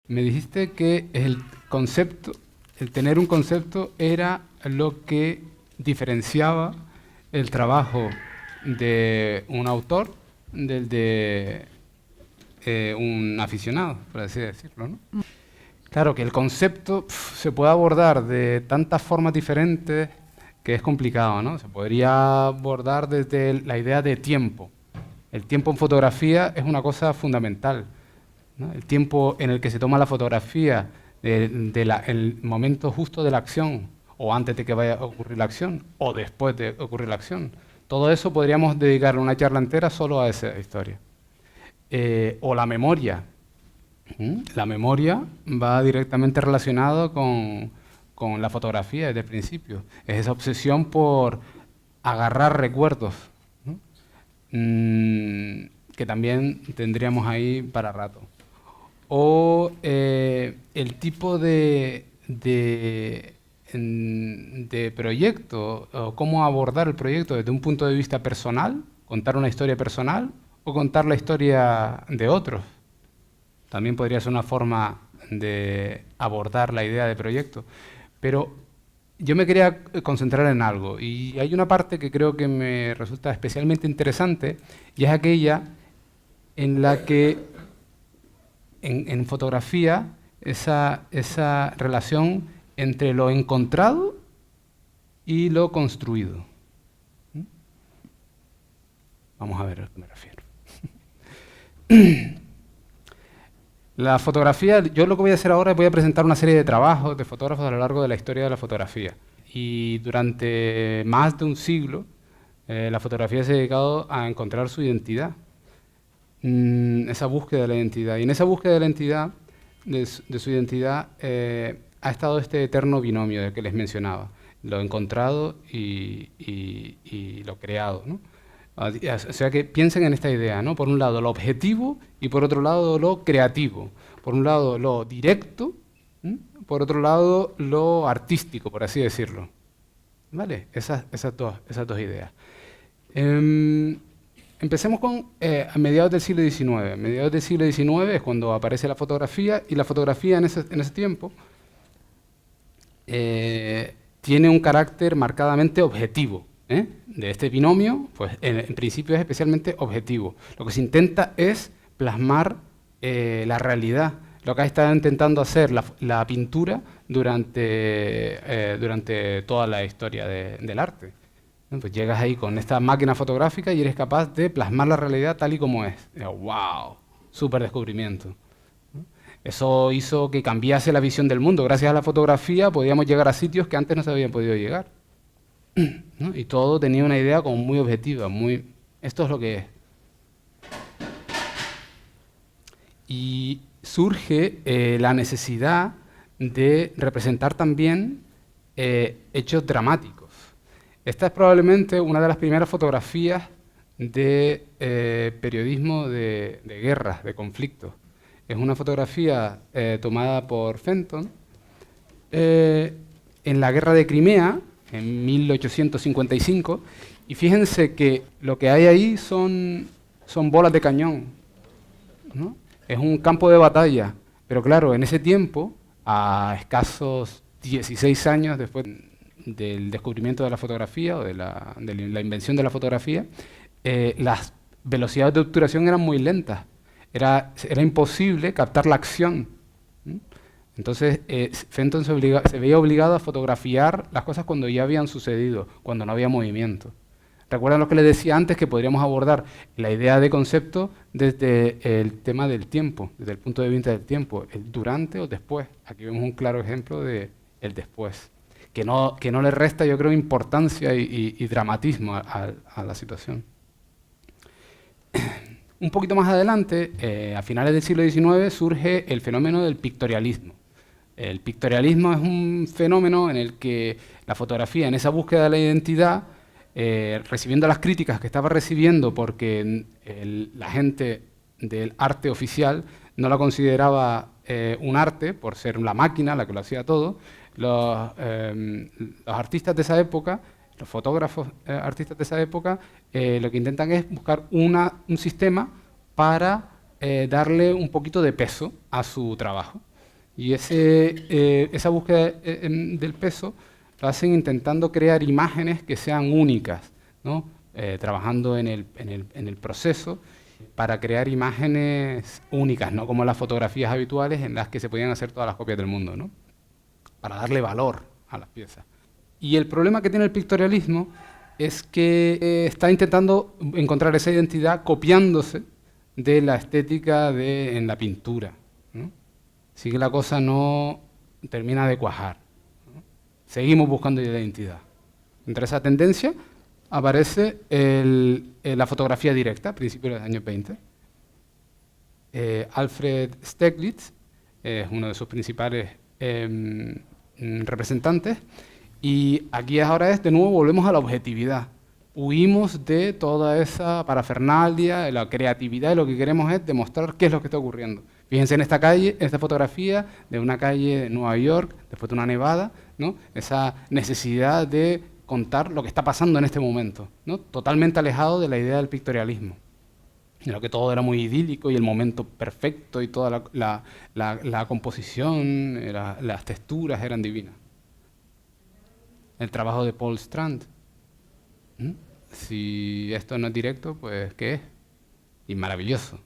Me dijiste que el concepto, el tener un concepto era lo que diferenciaba el trabajo de un autor del de un aficionado, por así decirlo, ¿no? Claro que el concepto se puede abordar de tantas formas diferentes que es complicado, ¿no? Se podría abordar desde la idea de tiempo. El tiempo en fotografía es una cosa fundamental, ¿no? El tiempo en el que se toma la fotografía, el momento justo de la acción, o antes de que vaya a ocurrir la acción, o después de ocurrir la acción. Todo eso podríamos dedicarle una charla entera solo a esa historia. O la memoria. La memoria va directamente relacionada con la fotografía desde el principio. Es esa obsesión por agarrar recuerdos, ¿no? Que también tendríamos ahí para rato. O el tipo de proyecto, o cómo abordar el proyecto desde un punto de vista personal, contar una historia personal o contar la historia de otros. También podría ser una forma de abordar la idea de proyecto. Pero yo me quería concentrar en algo, y hay una parte que creo que me resulta especialmente interesante, y es aquella en la que en fotografía esa relación entre lo encontrado y lo construido. Vamos a ver a qué me refiero. La fotografía, yo lo que voy a hacer ahora es voy a presentar una serie de trabajos de fotógrafos a lo largo de la historia de la fotografía. Y durante más de un siglo, la fotografía se ha dedicado a encontrar su identidad. Esa búsqueda de la identidad. Y en esa búsqueda de la identidad, de su identidad, ha estado este eterno binomio del que les mencionaba. Lo encontrado y lo creado, ¿no? O sea que piensen en esta idea, ¿no? Por un lado lo objetivo y por otro lado lo creativo. Por un lado lo directo, por otro lado lo artístico, por así decirlo. ¿Vale? Esas dos ideas. Empecemos con a mediados del siglo XIX. A mediados del siglo XIX es cuando aparece la fotografía, y la fotografía en ese tiempo tiene un carácter marcadamente objetivo. De este binomio, pues en principio es especialmente objetivo. Lo que se intenta es plasmar la realidad, lo que ha estado intentando hacer la pintura durante toda la historia del arte. Pues llegas ahí con esta máquina fotográfica y eres capaz de plasmar la realidad tal y como es. ¡Wow! Súper descubrimiento. Eso hizo que cambiase la visión del mundo. Gracias a la fotografía podíamos llegar a sitios que antes no se habían podido llegar, ¿no? Y todo tenía una idea como muy objetiva, esto es lo que es. Y surge la necesidad de representar también hechos dramáticos. Esta es probablemente una de las primeras fotografías de periodismo de guerras, de conflictos. Es una fotografía tomada por Fenton en la guerra de Crimea, en 1855, y fíjense que lo que hay ahí son bolas de cañón, ¿no? Es un campo de batalla, pero claro, en ese tiempo, a escasos 16 años después del descubrimiento de la fotografía o de la invención de la fotografía, las velocidades de obturación eran muy lentas, era imposible captar la acción. Entonces, Fenton se veía obligado a fotografiar las cosas cuando ya habían sucedido, cuando no había movimiento. ¿Recuerdan lo que les decía antes? Que podríamos abordar la idea de concepto desde el tema del tiempo, desde el punto de vista del tiempo, el durante o después. Aquí vemos un claro ejemplo del después, que no le resta, yo creo, importancia y dramatismo a la situación. Un poquito más adelante, a finales del siglo XIX, surge el fenómeno del pictorialismo. El pictorialismo es un fenómeno en el que la fotografía, en esa búsqueda de la identidad, recibiendo las críticas que estaba recibiendo porque la gente del arte oficial no la consideraba un arte por ser la máquina la que lo hacía todo, los artistas de esa época, los fotógrafos artistas de esa época, lo que intentan es buscar un sistema para darle un poquito de peso a su trabajo. Y esa búsqueda del peso lo hacen intentando crear imágenes que sean únicas, ¿no? Trabajando en el proceso para crear imágenes únicas, no como las fotografías habituales en las que se podían hacer todas las copias del mundo, ¿no? Para darle valor a las piezas. Y el problema que tiene el pictorialismo es que está intentando encontrar esa identidad copiándose de la estética en la pintura, ¿no? Así que la cosa no termina de cuajar, ¿no? Seguimos buscando identidad. Entre esa tendencia aparece la fotografía directa, a principios de los años 20. Alfred Stieglitz es uno de sus principales representantes, y aquí ahora de nuevo volvemos a la objetividad. Huimos de toda esa parafernalia, de la creatividad, y lo que queremos es demostrar qué es lo que está ocurriendo. Fíjense en esta calle, en esta fotografía de una calle de Nueva York, después de una nevada, ¿no? Esa necesidad de contar lo que está pasando en este momento, ¿no? Totalmente alejado de la idea del pictorialismo, en lo que todo era muy idílico y el momento perfecto y toda la composición, las texturas eran divinas. El trabajo de Paul Strand. Si esto no es directo, pues ¿qué es? Y maravilloso.